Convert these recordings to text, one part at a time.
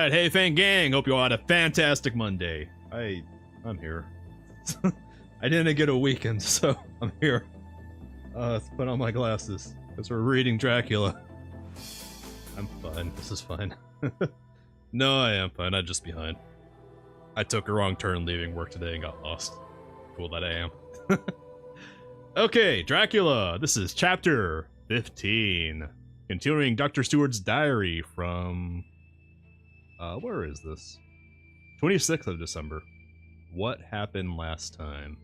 Alright, hey Fang Gang, hope you all had a fantastic Monday. I'm here. I didn't get a weekend, so I'm here. Let's put on my glasses, because we're reading Dracula. I'm fine, this is fine. No, I am fine, I'm just behind. I took a wrong turn leaving work today and got lost. Cool that I am. Okay, Dracula, this is chapter 15. Continuing Dr. Seward's diary from... where is this? 26th of December. What happened last time?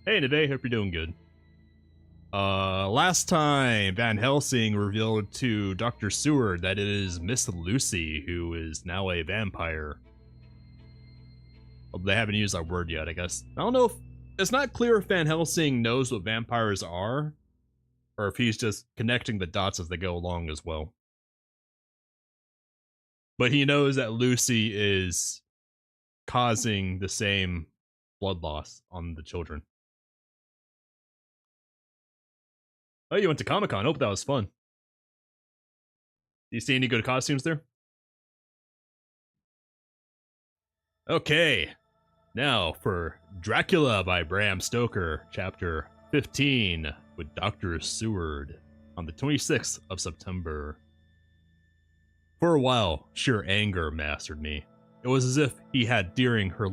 Hey, Neve, hope you're doing good. Last time, Van Helsing revealed to Dr. Seward that it is Miss Lucy who is now a vampire. Well, they haven't used that word yet, I guess. I don't know if... It's not clear if Van Helsing knows what vampires are, or if he's just connecting the dots as they go along as well. But he knows that Lucy is causing the same blood loss on the children. Oh, you went to Comic-Con. Hope that was fun. Do you see any good costumes there? Okay. Now for Dracula by Bram Stoker, chapter 15, with Dr. Seward, on the 26th of September. For a while, sheer anger mastered me. It was as if he had during her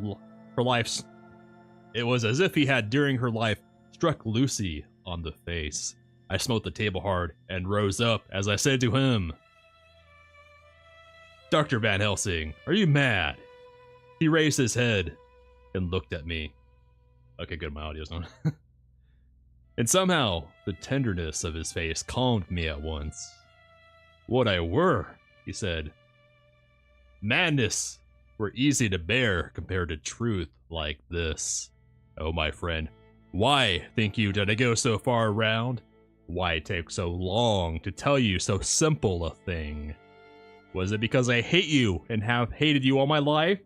life struck Lucy on the face. I smote the table hard and rose up as I said to him, "Dr. Van Helsing, are you mad?" He raised his head and looked at me. Okay, good, my audio's on. And somehow, the tenderness of his face calmed me at once. "What I were," he said. "Madness were easy to bear compared to truth like this. Oh, my friend, why, think you, did I go so far around? Why take so long to tell you so simple a thing? Was it because I hate you and have hated you all my life?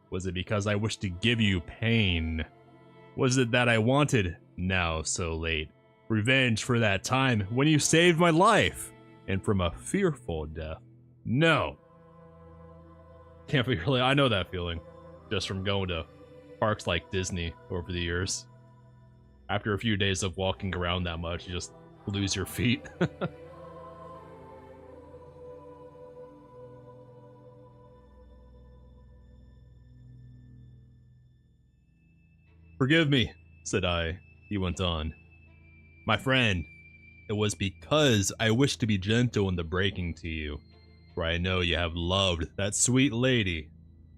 Was it because I wished to give you pain? Was it that I wanted, now so late, revenge for that time when you saved my life, and from a fearful death? No. Can't be really, I know that feeling, just from going to parks like Disney over the years. After a few days of walking around that much, you just lose your feet." "Forgive me," said I. He went on. "My friend, it was because I wished to be gentle in the breaking to you, for I know you have loved that sweet lady.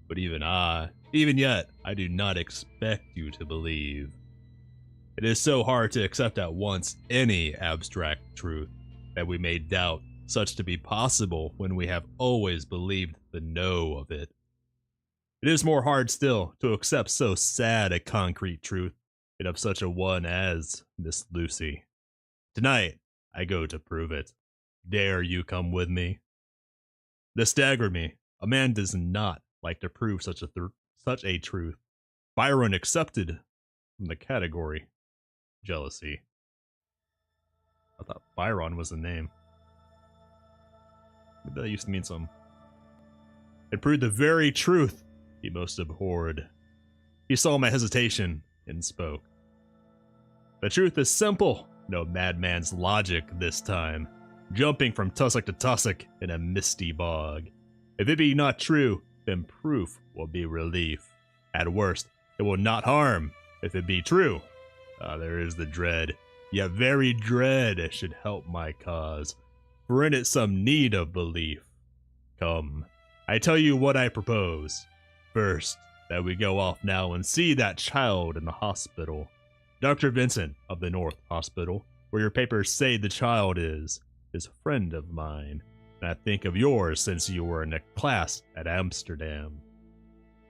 But even yet, I do not expect you to believe. It is so hard to accept at once any abstract truth that we may doubt such to be possible when we have always believed the no of it. It is more hard still to accept so sad a concrete truth, and of such a one as Miss Lucy. Tonight, I go to prove it. Dare you come with me?" This staggered me. A man does not like to prove such a truth. Byron accepted from the category jealousy. I thought Byron was the name. Maybe that used to mean something. It proved the very truth he most abhorred. He saw my hesitation and spoke. "The truth is simple, no madman's logic this time, jumping from tussock to tussock in a misty bog. If it be not true, then proof will be relief. At worst, it will not harm. If it be true, there is the dread, yet very dread should help my cause, for in it some need of belief. Come, I tell you what I propose. First, that we go off now and see that child in the hospital. Dr. Vincent of the North Hospital, where your papers say the child is a friend of mine, and I think of yours since you were in a class at Amsterdam.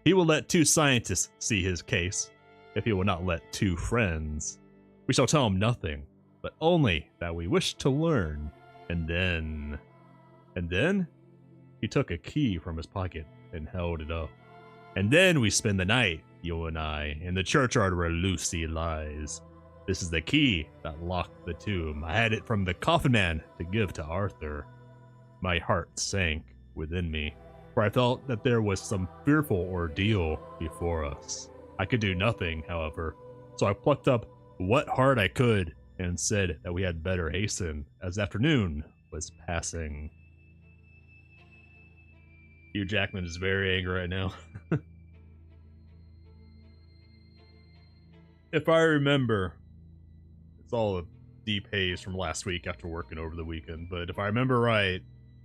He will let 2 scientists see his case, if he will not let 2 friends. We shall tell him nothing, but only that we wish to learn, and then... He took a key from his pocket and held it up. "And then we spend the night, you and I, in the churchyard where Lucy lies. This is the key that locked the tomb. I had it from the coffin man to give to Arthur." My heart sank within me. for I felt that there was some fearful ordeal before us. I could do nothing, however, so I plucked up what heart I could and said that we had better hasten, as afternoon was passing. Hugh Jackman is very angry right now. If I remember, it's all a deep haze from last week after working over the weekend, but if I remember right,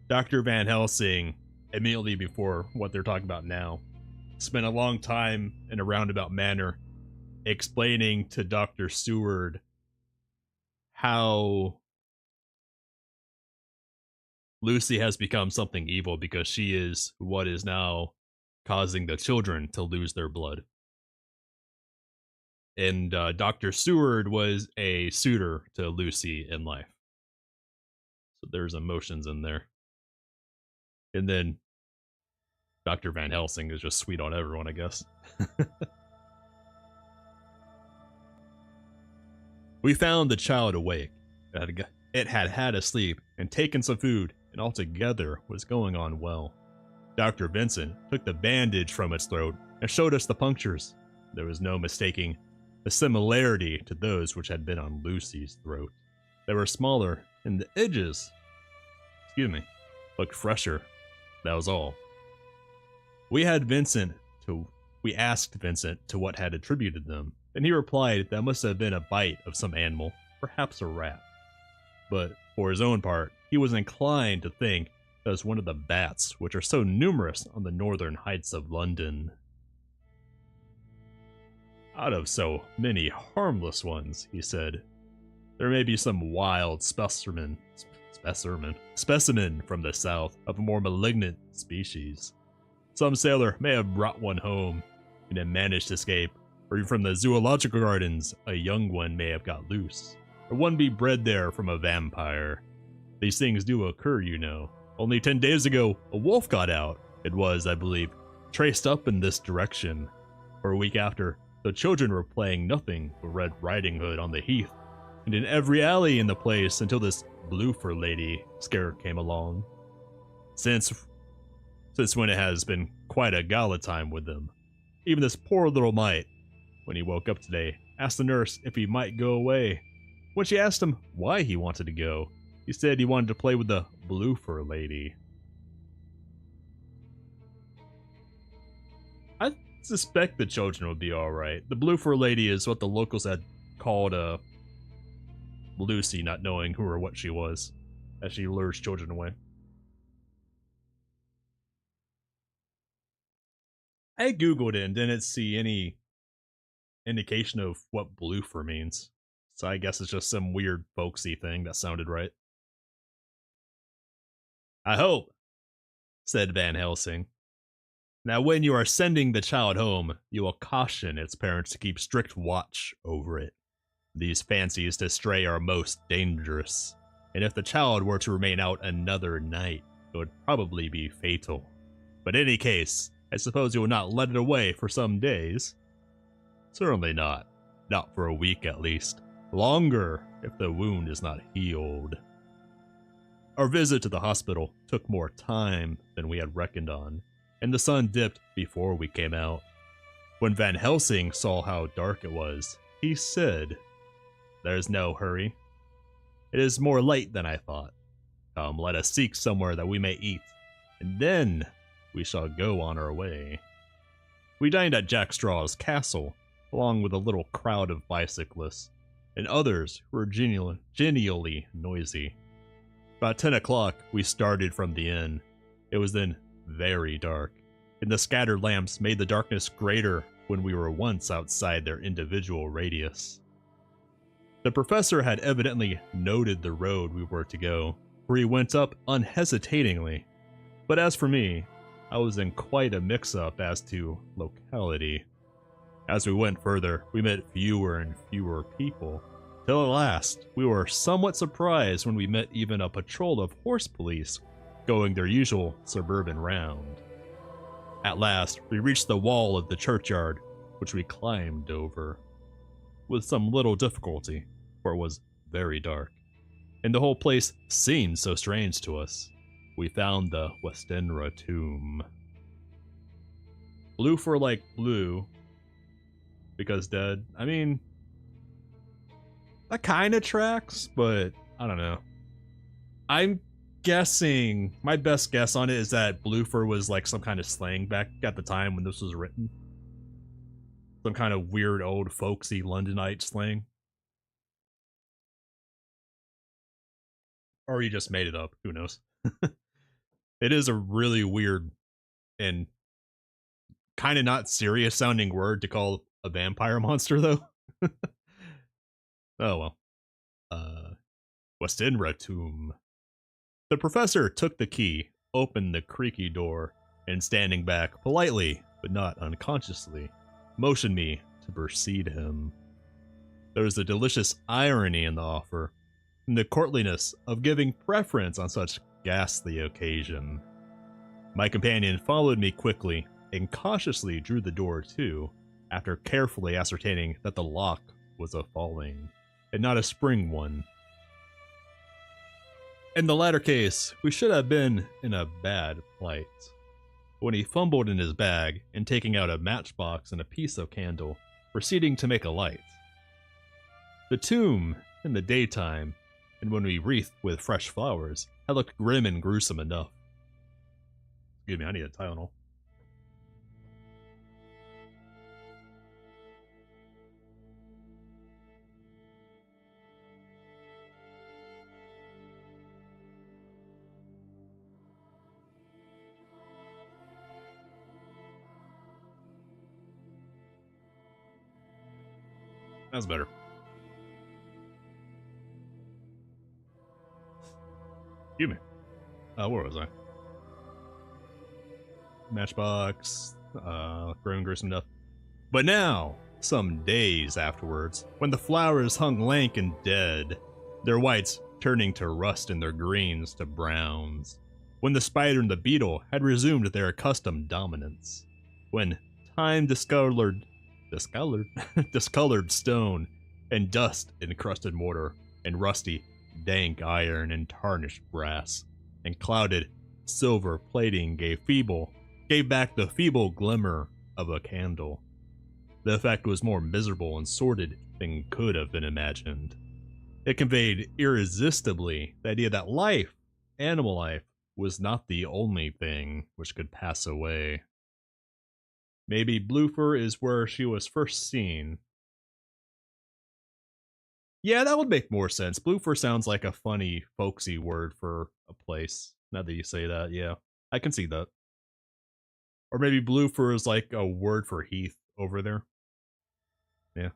Dr. Van Helsing, immediately before what they're talking about now, spent a long time in a roundabout manner explaining to Dr. Seward how Lucy has become something evil because she is what is now causing the children to lose their blood. And Dr. Seward was a suitor to Lucy in life. So there's emotions in there. And then Dr. Van Helsing is just sweet on everyone, I guess. We found the child awake. It had had a sleep and taken some food, and altogether was going on well. Dr. Vincent took the bandage from its throat and showed us the punctures. There was no mistaking the similarity to those which had been on Lucy's throat. They were smaller, and the edges, looked fresher. That was all. We asked Vincent to what had attributed them, and he replied that must have been a bite of some animal, perhaps a rat. But for his own part, he was inclined to think that it was one of the bats which are so numerous on the northern heights of London. Out of so many harmless ones, he said, there may be some wild specimen from the south of a more malignant species. Some sailor may have brought one home and had managed to escape, or even from the zoological gardens a young one may have got loose, or one be bred there from a vampire. These things do occur, you know. Only 10 days ago, a wolf got out. It was, I believe, traced up in this direction. For a week after, the children were playing nothing but Red Riding Hood on the heath, and in every alley in the place until this Bloofer lady scare came along. Since when it has been quite a gala time with them. Even this poor little mite, when he woke up today, asked the nurse if he might go away. When she asked him why he wanted to go, he said he wanted to play with the Bloofer lady. I suspect the children would be alright. The Bloofer lady is what the locals had called Lucy, not knowing who or what she was, as she lures children away. I googled it and didn't see any indication of what Bloofer means, so I guess it's just some weird folksy thing that sounded right. I hope, said Van Helsing. Now when you are sending the child home, you will caution its parents to keep strict watch over it. These fancies to stray are most dangerous, and if the child were to remain out another night, it would probably be fatal. But in any case, I suppose you will not let it away for some days? Certainly not. Not for a week at least. Longer if the wound is not healed. Our visit to the hospital took more time than we had reckoned on, and the sun dipped before we came out. When Van Helsing saw how dark it was, he said, "There's no hurry. It is more late than I thought. Come, let us seek somewhere that we may eat, and then we shall go on our way." We dined at Jack Straw's castle, along with a little crowd of bicyclists, and others who were genially noisy. About 10 o'clock, we started from the inn. It was then very dark, and the scattered lamps made the darkness greater when we were once outside their individual radius. The professor had evidently noted the road we were to go, for he went up unhesitatingly. But as for me, I was in quite a mix-up as to locality. As we went further, we met fewer and fewer people, till at last we were somewhat surprised when we met even a patrol of horse police going their usual suburban round. At last, we reached the wall of the churchyard, which we climbed over, with some little difficulty, for it was very dark, and the whole place seemed so strange to us. We found the Westenra tomb. Blue for like blue. Because dead. I mean, that kind of tracks, but I don't know. I'm guessing, my best guess on it is that bloofer was like some kind of slang back at the time when this was written. Some kind of weird old folksy Londonite slang. Or he just made it up, who knows. It is a really weird and kind of not serious sounding word to call a vampire monster though. Oh well. Westinratum. The professor took the key, opened the creaky door, and standing back, politely, but not unconsciously, motioned me to precede him. There was a delicious irony in the offer, and the courtliness of giving preference on such ghastly occasion. My companion followed me quickly, and cautiously drew the door to, after carefully ascertaining that the lock was a falling, and not a spring one. In the latter case, we should have been in a bad plight. When he fumbled in his bag and taking out a matchbox and a piece of candle, proceeding to make a light. The tomb, in the daytime, and when we wreathed with fresh flowers, had looked grim and gruesome enough. Excuse me, I need a Tylenol. That's better. Excuse me. Where was I? Matchbox. Grim, gruesome enough. But now, some days afterwards, when the flowers hung lank and dead, their whites turning to rust and their greens to browns, when the spider and the beetle had resumed their accustomed dominance, when time discolored stone and dust encrusted mortar and rusty, dank iron and tarnished brass and clouded silver plating gave back the feeble glimmer of a candle. The effect was more miserable and sordid than could have been imagined. It conveyed irresistibly the idea that life, animal life, was not the only thing which could pass away. Maybe Bloofer is where she was first seen. Yeah, that would make more sense. Bloofer sounds like a funny, folksy word for a place. Now that you say that, yeah, I can see that. Or maybe Bloofer is like a word for heath over there. Yeah.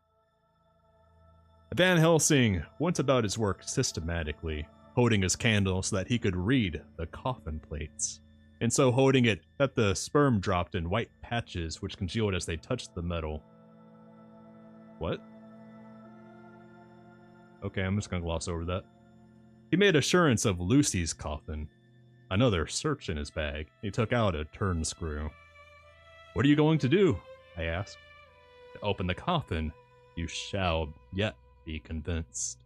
Van Helsing went about his work systematically, holding his candle so that he could read the coffin plates, and so holding it that the sperm dropped in white patches which congealed as they touched the metal. What? Okay, I'm just gonna gloss over that. He made assurance of Lucy's coffin. Another search in his bag. He took out a turn screw. What are you going to do? I asked. To open the coffin, you shall yet be convinced.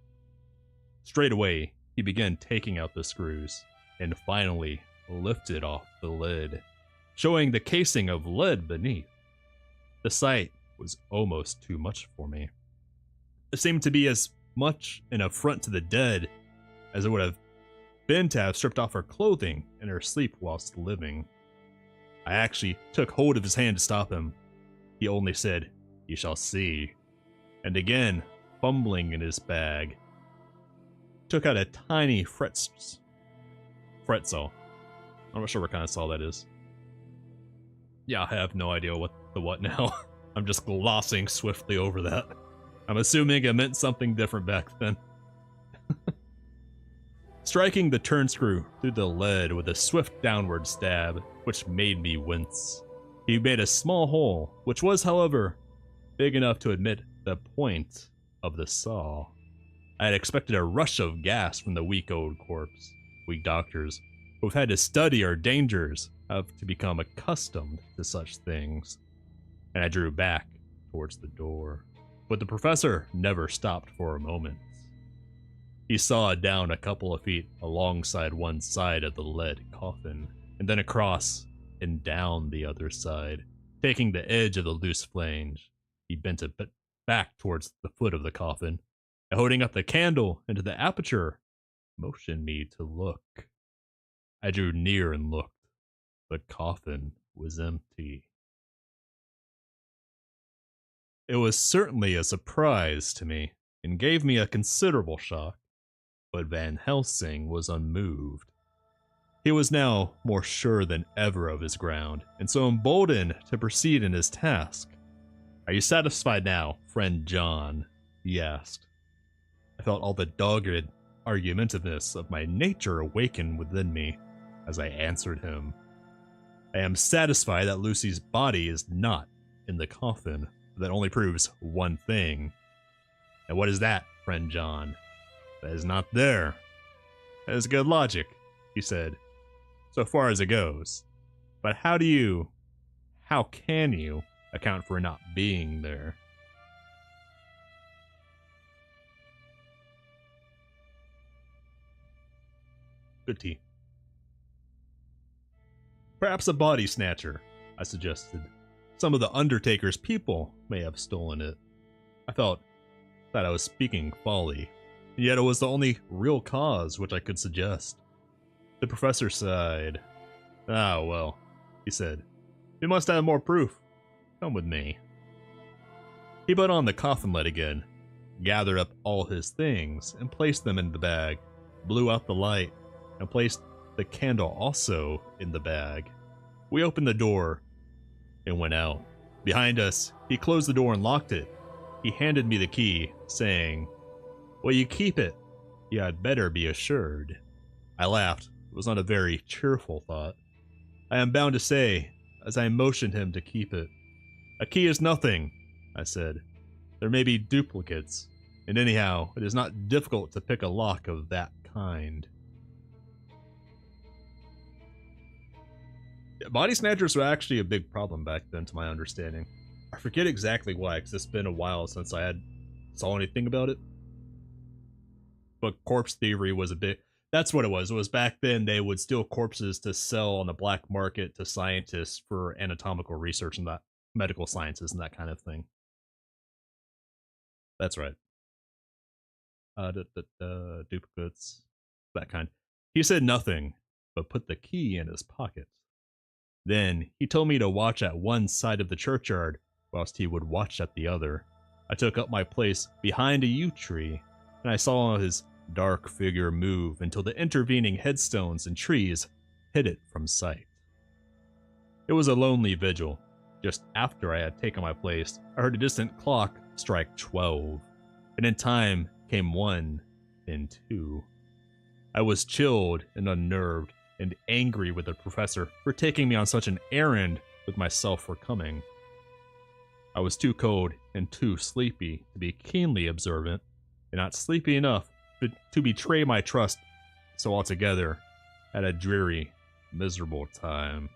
Straight away, he began taking out the screws, and finally lifted off the lid, showing the casing of lead beneath. The sight was almost too much for me. It seemed to be as much an affront to the dead as it would have been to have stripped off her clothing in her sleep whilst living. I actually took hold of his hand to stop him. He only said, "You shall see," and again, fumbling in his bag, took out a tiny fret saw. I'm not sure what kind of saw that is. Yeah, I have no idea what now. I'm just glossing swiftly over that. I'm assuming it meant something different back then. Striking the turn screw through the lead with a swift downward stab, which made me wince. He made a small hole, which was, however, big enough to admit the point of the saw. I had expected a rush of gas from the weak old corpse. We doctors, who've had to study our dangers, have to become accustomed to such things. And I drew back towards the door. But the professor never stopped for a moment. He sawed down a couple of feet alongside one side of the lead coffin, and then across and down the other side, Taking the edge of the loose flange, he bent it back towards the foot of the coffin, and holding up the candle into the aperture, motioned me to look. I drew near and looked. The coffin was empty. It was certainly a surprise to me, and gave me a considerable shock, but Van Helsing was unmoved. He was now more sure than ever of his ground, and so emboldened to proceed in his task. "Are you satisfied now, friend John?" he asked. I felt all the dogged argumentiveness of my nature awaken within me as I answered him. "I am satisfied that Lucy's body is not in the coffin. That only proves one thing." "And what is that, friend John?" "That is not there." "That is good logic," he said, "so far as it goes. But how can you account for it not being there?" Good tea. "Perhaps a body snatcher," I suggested. "Some of the Undertaker's people may have stolen it." I felt that I was speaking folly, and yet it was the only real cause which I could suggest. The professor sighed. "Ah, well," he said, "we must have more proof. Come with me." He put on the coffin lid again, gathered up all his things, and placed them in the bag, blew out the light, and placed the candle also in the bag. We opened the door and went out. Behind us, he closed the door and locked it. He handed me the key, saying, "Will you keep it? You had better be assured." I laughed. It was not a very cheerful thought. I am bound to say, as I motioned him to keep it, "A key is nothing," I said. "There may be duplicates, and anyhow, it is not difficult to pick a lock of that kind." Body snatchers were actually a big problem back then, to my understanding. I forget exactly why, because it's been a while since I saw anything about it. But corpse thievery was a bit. That's what it was. It was back then they would steal corpses to sell on the black market to scientists for anatomical research and that medical sciences and that kind of thing. That's right. Duplicates, that kind. He said nothing, but put the key in his pocket. Then he told me to watch at one side of the churchyard, whilst he would watch at the other. I took up my place behind a yew tree, and I saw his dark figure move until the intervening headstones and trees hid it from sight. It was a lonely vigil. Just after I had taken my place, I heard a distant clock strike 12, and in time came 1 and 2. I was chilled and unnerved, and angry with the professor for taking me on such an errand with myself for coming. I was too cold and too sleepy to be keenly observant, and not sleepy enough to betray my trust, so altogether had a dreary, miserable time.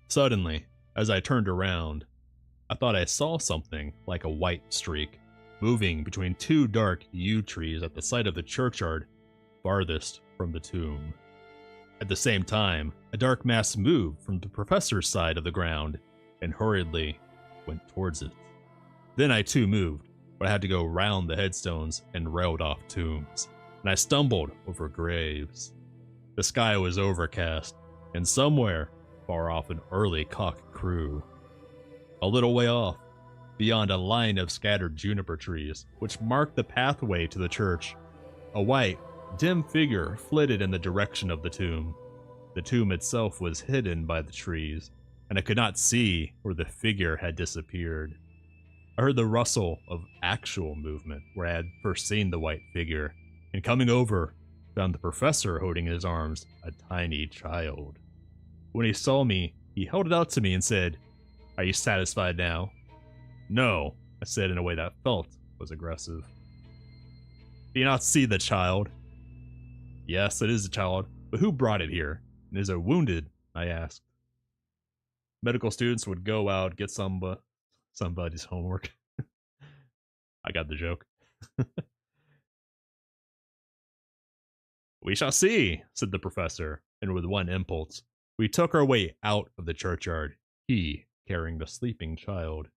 Suddenly, as I turned around, I thought I saw something like a white streak moving between 2 dark yew trees at the side of the churchyard farthest from the tomb. At the same time, a dark mass moved from the professor's side of the ground and hurriedly went towards it. Then I too moved, but I had to go round the headstones and railed off tombs, and I stumbled over graves. The sky was overcast, and somewhere far off an early cock crew. A little way off, beyond a line of scattered juniper trees, which marked the pathway to the church, a white, dim figure flitted in the direction of the tomb. The tomb itself was hidden by the trees, and I could not see where the figure had disappeared. I heard the rustle of actual movement where I had first seen the white figure, and coming over, found the professor holding in his arms a tiny child. When he saw me, he held it out to me and said, "Are you satisfied now?" "No," I said in a way that felt was aggressive. "Do you not see the child?" "Yes, it is a child, but who brought it here? And is it wounded?" I asked. Medical students would go out, get somebody's homework. I got the joke. "We shall see," said the professor, and with one impulse, We took our way out of the churchyard, he carrying the sleeping child.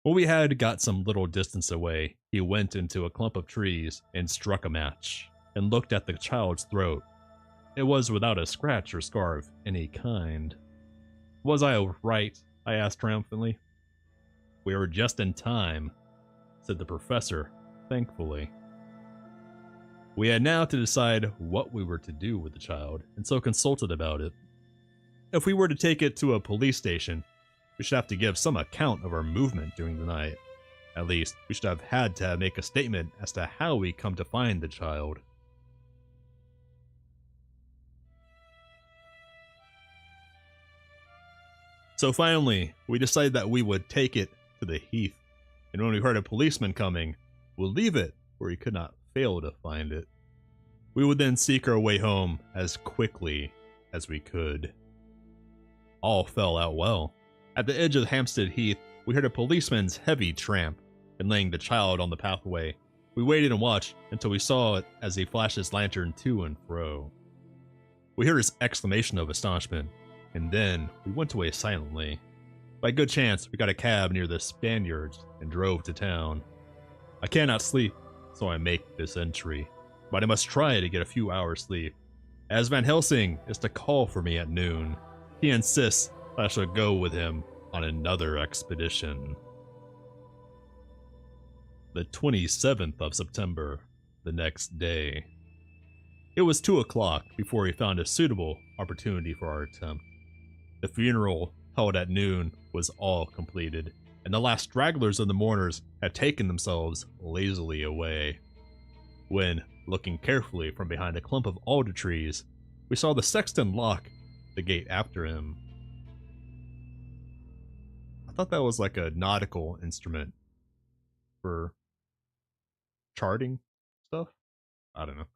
When we had got some little distance away, he went into a clump of trees and struck a match, and looked at the child's throat. It was without a scratch or scar of any kind. Was I right? I asked triumphantly. We were just in time, said the professor, thankfully. We had now to decide what we were to do with the child, and so consulted about it. If we were to take it to a police station, we should have to give some account of our movement during the night. At least, we should have had to make a statement as to how we come to find the child. So finally, we decided that we would take it to the heath, and when we heard a policeman coming, we'll leave it where he could not fail to find it. We would then seek our way home as quickly as we could. All fell out well. At the edge of Hampstead Heath, we heard a policeman's heavy tramp, and laying the child on the pathway, we waited and watched until we saw it as he flashed his lantern to and fro. We heard his exclamation of astonishment, and then we went away silently. By good chance, we got a cab near the Spaniards and drove to town. I cannot sleep, so I make this entry, but I must try to get a few hours sleep, as Van Helsing is to call for me at noon. He insists that I shall go with him on another expedition. The 27th of September, the next day. It was 2 o'clock before we found a suitable opportunity for our attempt. The funeral, held at noon, was all completed, and the last stragglers of the mourners had taken themselves lazily away. When, looking carefully from behind a clump of alder trees, we saw the sexton lock the gate after him. I thought that was like a nautical instrument for charting stuff. I don't know.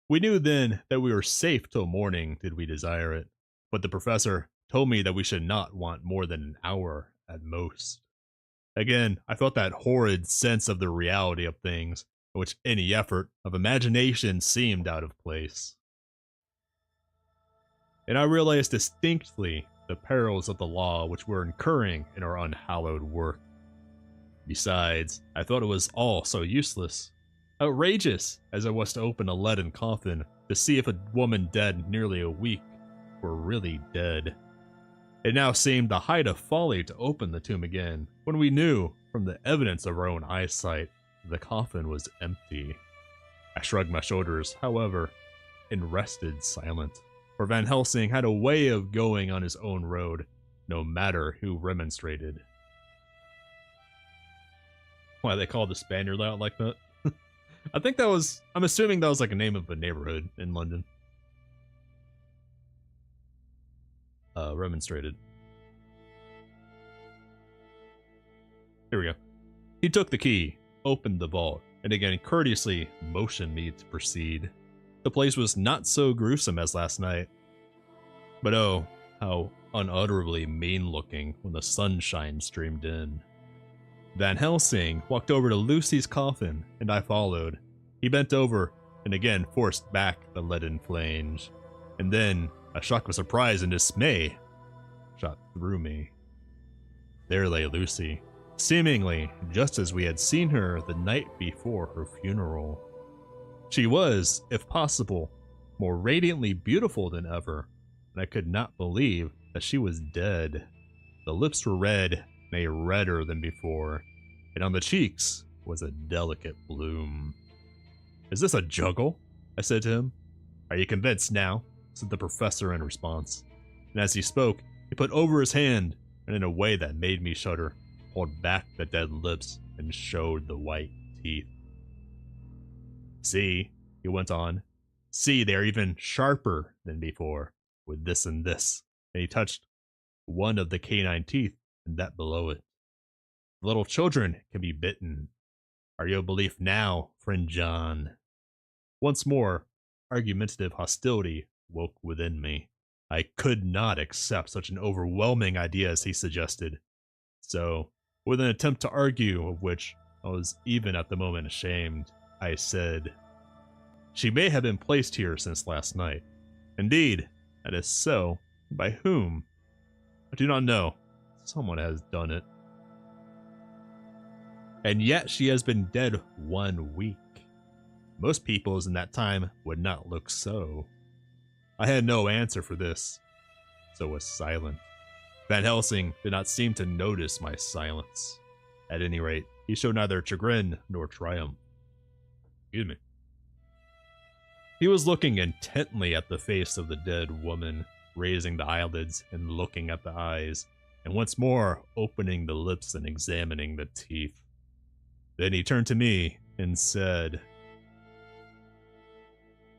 We knew then that we were safe till morning did we desire it, but the professor told me that we should not want more than an hour at most. Again, I felt that horrid sense of the reality of things, in which any effort of imagination seemed out of place. And I realized distinctly the perils of the law which we're incurring in our unhallowed work. Besides, I thought it was all so useless. Outrageous as it was to open a leaden coffin to see if a woman dead nearly a week were really dead. It now seemed the height of folly to open the tomb again, when we knew, from the evidence of our own eyesight, the coffin was empty. I shrugged my shoulders, however, and rested silent, for Van Helsing had a way of going on his own road, no matter who remonstrated. Why they called the Spaniard out like that? I'm assuming that was like a name of a neighborhood in London. Remonstrated. Here we go. He took the key, opened the vault, and again courteously motioned me to proceed. The place was not so gruesome as last night, but oh, how unutterably mean-looking when the sunshine streamed in. Van Helsing walked over to Lucy's coffin, and I followed. He bent over and again forced back the leaden flange, and then a shock of surprise and dismay shot through me. There lay Lucy, seemingly just as we had seen her the night before her funeral. She was, if possible, more radiantly beautiful than ever, and I could not believe that she was dead. The lips were red, nay redder than before, and on the cheeks was a delicate bloom. "Is this a juggle?" I said to him. "Are you convinced now?" said the professor in response, and as he spoke, he put over his hand, and in a way that made me shudder, pulled back the dead lips and showed the white teeth. "See," he went on, "see, they are even sharper than before, with this and this," and he touched one of the canine teeth and that below it. "The little children can be bitten. Are you of belief now, friend John?" Once more, argumentative hostility woke within me. I could not accept such an overwhelming idea as he suggested. So, with an attempt to argue, of which I was even at the moment ashamed, I said, "She may have been placed here since last night. Indeed, that is so. By whom? I do not know. Someone has done it. And yet she has been dead 1 week. Most peoples in that time would not look so. I had no answer for this, so was silent. Van Helsing did not seem to notice my silence. At any rate, he showed neither chagrin nor triumph. Excuse me. He was looking intently at the face of the dead woman, raising the eyelids and looking at the eyes, and once more opening the lips and examining the teeth. Then he turned to me and said,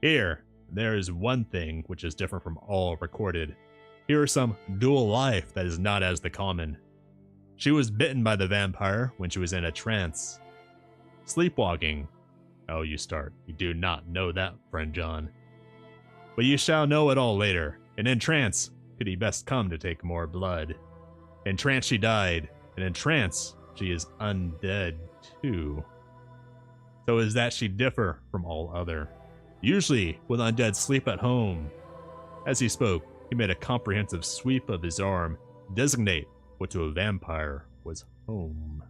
"Here, there is one thing which is different from all recorded. Here is some dual life that is not as the common. She was bitten by the vampire when she was in a trance. Sleepwalking. Oh, you start. You do not know that, friend John. But you shall know it all later. And in trance could he best come to take more blood. In trance she died, and in trance she is undead too. So is that she differ from all other. Usually will undead sleep at home." As he spoke, he made a comprehensive sweep of his arm, designate what to a vampire was home.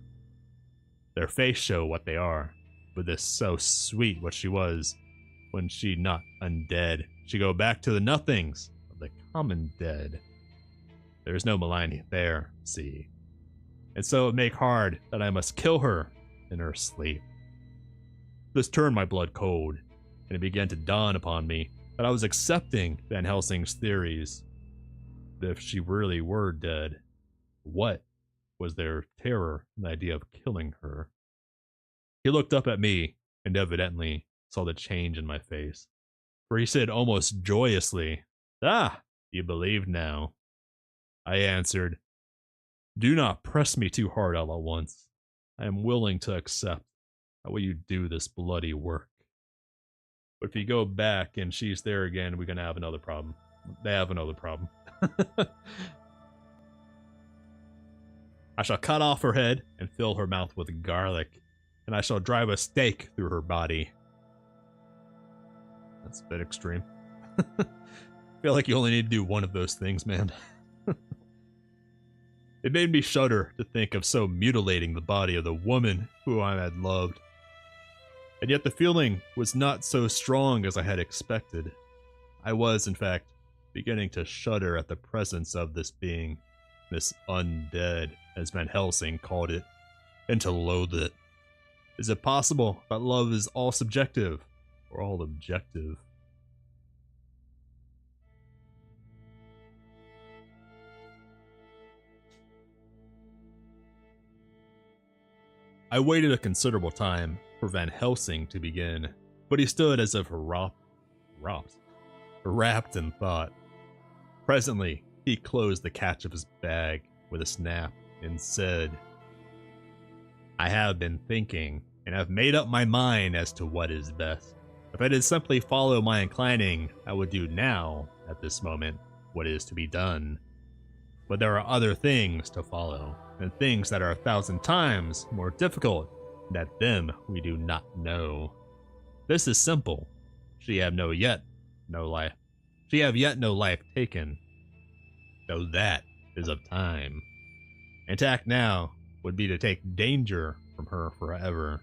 Their face show what they are, but this so sweet what she was, when she not undead, she go back to the nothings of the common dead. There is no maligning there, see. And so it make hard that I must kill her in her sleep. This turned my blood cold, and it began to dawn upon me that I was accepting Van Helsing's theories. That if she really were dead, what was their terror in the idea of killing her? He looked up at me and evidently saw the change in my face, for he said almost joyously, "Ah, you believe now." I answered, "Do not press me too hard all at once. I am willing to accept. How will you do this bloody work? But if you go back and she's there again, we're going to have another problem." They have another problem. "I shall cut off her head and fill her mouth with garlic, and I shall drive a stake through her body." That's a bit extreme. I feel like you only need to do one of those things, man. It made me shudder to think of so mutilating the body of the woman who I had loved. And yet the feeling was not so strong as I had expected. I was, in fact, beginning to shudder at the presence of this being, this undead, as Van Helsing called it, and to loathe it. Is it possible that love is all subjective, or all objective? I waited a considerable time for Van Helsing to begin, but he stood as if wrapped in thought. Presently, he closed the catch of his bag with a snap and said, "I have been thinking, and have made up my mind as to what is best. If I did simply follow my inclining, I would do now, at this moment, what is to be done. But there are other things to follow, and things that are 1,000 times more difficult, that them we do not know. This is simple. She have yet no life taken, though that is of time. And to act now would be to take danger from her forever.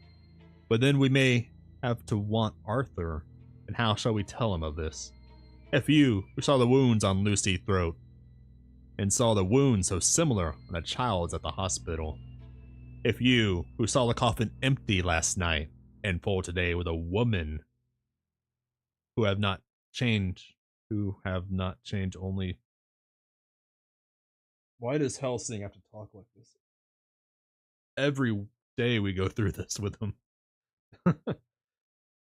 But then we may have to want Arthur, and how shall we tell him of this? If you, who saw the wounds on Lucy's throat, and saw the wounds so similar on a child's at the hospital. If you, who saw the coffin empty last night, and full today with a woman who have not changed only. Why does Helsing have to talk like this? Every day we go through this with him.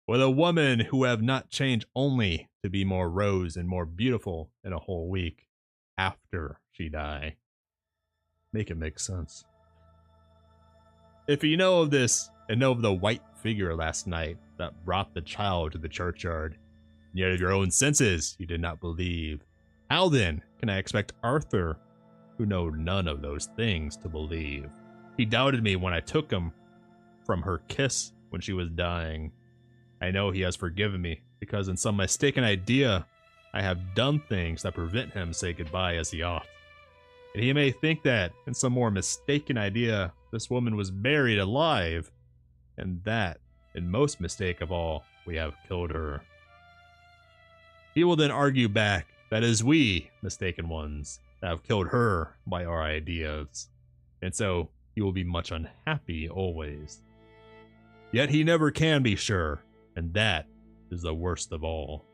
With a woman who have not changed only to be more rose and more beautiful in a whole week after she die. Make it make sense. If you know of this, and know of the white figure last night that brought the child to the churchyard, yet of your own senses you did not believe, how then can I expect Arthur, who know none of those things, to believe? He doubted me when I took him from her kiss when she was dying. I know he has forgiven me, because in some mistaken idea I have done things that prevent him say goodbye as he ought. And he may think that, in some more mistaken idea, this woman was buried alive, and that, in most mistake of all, we have killed her. He will then argue back that it is we, mistaken ones, that have killed her by our ideas, and so he will be much unhappy always. Yet he never can be sure, and that is the worst of all.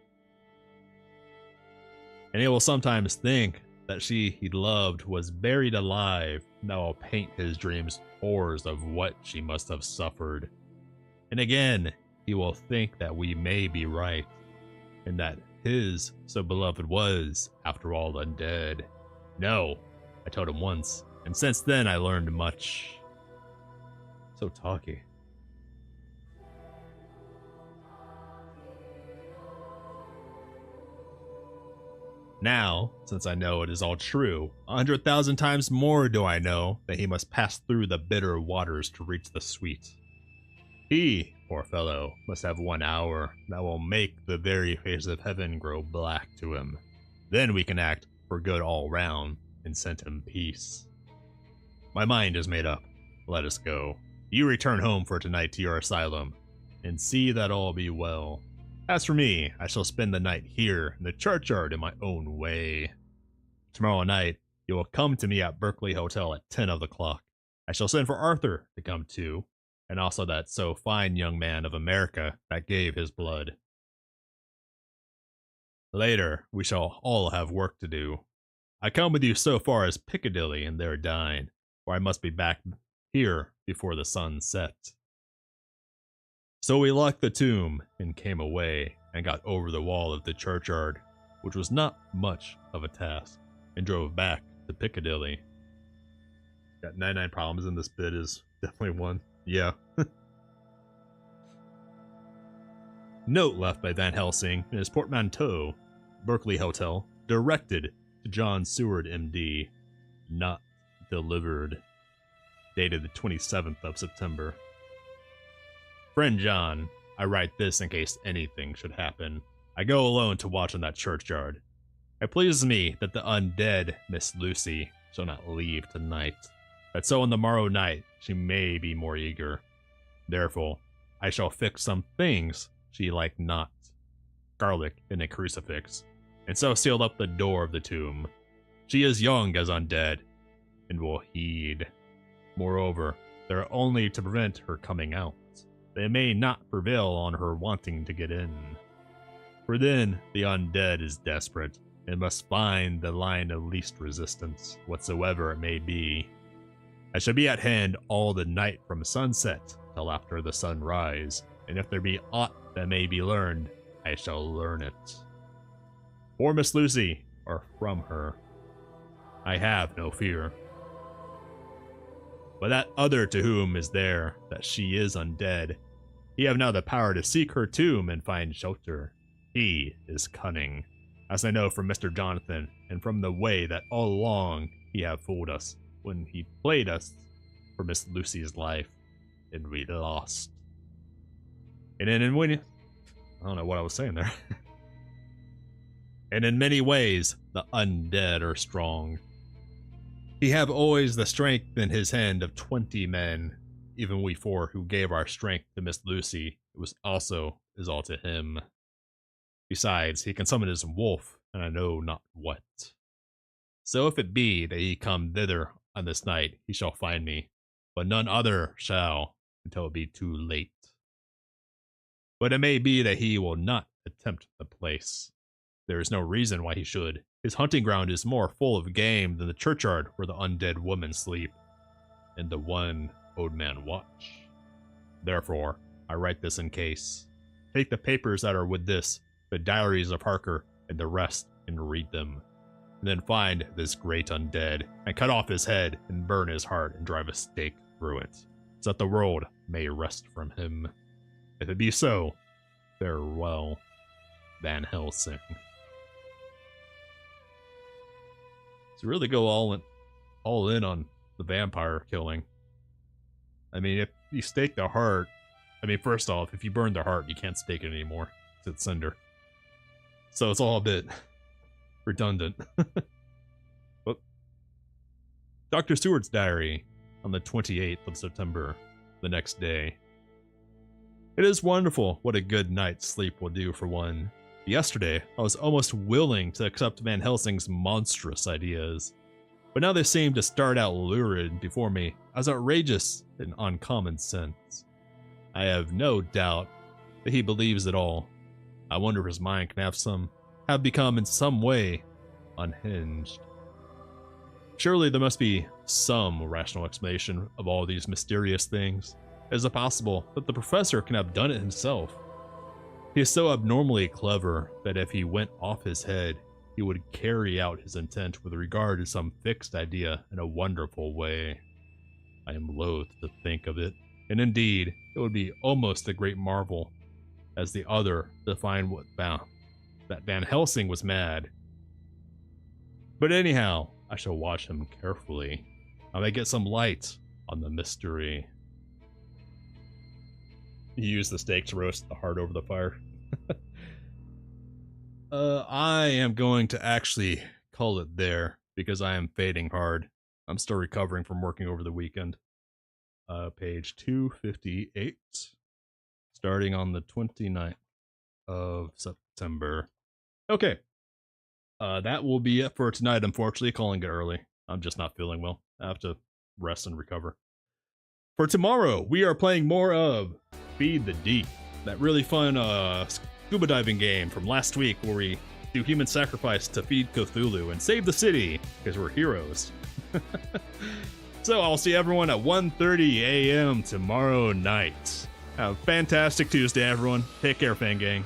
And he will sometimes think that she he loved was buried alive, and that will paint his dreams horrors of what she must have suffered. And again, he will think that we may be right, and that his so beloved was, after all, undead. No, I told him once, and since then I learned much. So talky. Now, since I know it is all true, 100,000 times more do I know that he must pass through the bitter waters to reach the sweet. He, poor fellow, must have 1 hour that will make the very face of heaven grow black to him. Then we can act for good all round and send him peace. My mind is made up. Let us go. You return home for tonight to your asylum, and see that all be well. As for me, I shall spend the night here in the churchyard in my own way. Tomorrow night, you will come to me at Berkeley Hotel at 10 of the clock. I shall send for Arthur to come too, and also that so fine young man of America that gave his blood. Later, we shall all have work to do. I come with you so far as Piccadilly and there dine, for I must be back here before the sun sets. So we locked the tomb and came away and got over the wall of the churchyard, which was not much of a task, and drove back to Piccadilly. Got 99 problems in this bit is definitely one. Yeah. Note left by Van Helsing in his portmanteau, Berkeley Hotel, directed to John Seward, MD, not delivered. Dated the 27th of September. Friend John, I write this in case anything should happen. I go alone to watch in that churchyard. It pleases me that the undead Miss Lucy shall not leave tonight, that so on the morrow night she may be more eager. Therefore, I shall fix some things she like not, garlic in a crucifix, and so seal up the door of the tomb. She is young as undead, and will heed. Moreover, they are only to prevent her coming out. They may not prevail on her wanting to get in. For then the undead is desperate, and must find the line of least resistance, whatsoever it may be. I shall be at hand all the night from sunset till after the sunrise, and if there be aught that may be learned, I shall learn it. For Miss Lucy, or from her, I have no fear. But that other to whom is there that she is undead, he have now the power to seek her tomb and find shelter. He is cunning, as I know from Mr. Jonathan, and from the way that all along he have fooled us when he played us for Miss Lucy's life, and we lost. And then when I don't know what I was saying there. And in many ways, the undead are strong. He have always the strength in his hand of 20 men. Even we 4 who gave our strength to Miss Lucy, it was also is all to him. Besides, he can summon his wolf, and I know not what. So if it be that he come thither on this night, he shall find me, but none other shall, until it be too late. But it may be that he will not attempt the place. There is no reason why he should. His hunting ground is more full of game than the churchyard where the undead women sleep, and the one old man watch. Therefore, I write this in case. Take the papers that are with this, the diaries of Harker, and the rest, and read them. And then find this great undead, and cut off his head, and burn his heart, and drive a stake through it, so that the world may rest from him. If it be so, farewell, Van Helsing. To really go all in on the vampire killing. I mean, if you stake the heart, I mean, first off, if you burn the heart, you can't stake it anymore. It's cinder. So it's all a bit redundant. But Dr. Seward's diary on the 28th of September, the next day. It is wonderful what a good night's sleep will do for one. Yesterday, I was almost willing to accept Van Helsing's monstrous ideas, but now they seem to start out lurid before me as outrageous and uncommon sense. I have no doubt that he believes it all. I wonder if his mind can have become in some way unhinged. Surely there must be some rational explanation of all these mysterious things. Is it possible that the professor can have done it himself? He is so abnormally clever that if he went off his head, he would carry out his intent with regard to some fixed idea in a wonderful way. I am loath to think of it, and indeed, it would be almost a great marvel, as the other to find that Van Helsing was mad. But anyhow, I shall watch him carefully. I may get some light on the mystery. You use the steak to roast the heart over the fire. I am going to actually call it there because I am fading hard. I'm still recovering from working over the weekend. Page 258, starting on the 29th of September. Okay. That will be it for tonight, unfortunately. Calling it early. I'm just not feeling well. I have to rest and recover. For tomorrow, we are playing more of Feed the Deep. That really fun scuba diving game from last week where we do human sacrifice to feed Cthulhu and save the city because we're heroes. So I'll see everyone at 1:30 a.m. tomorrow night. Have a fantastic Tuesday, everyone. Take care, Fan Gang.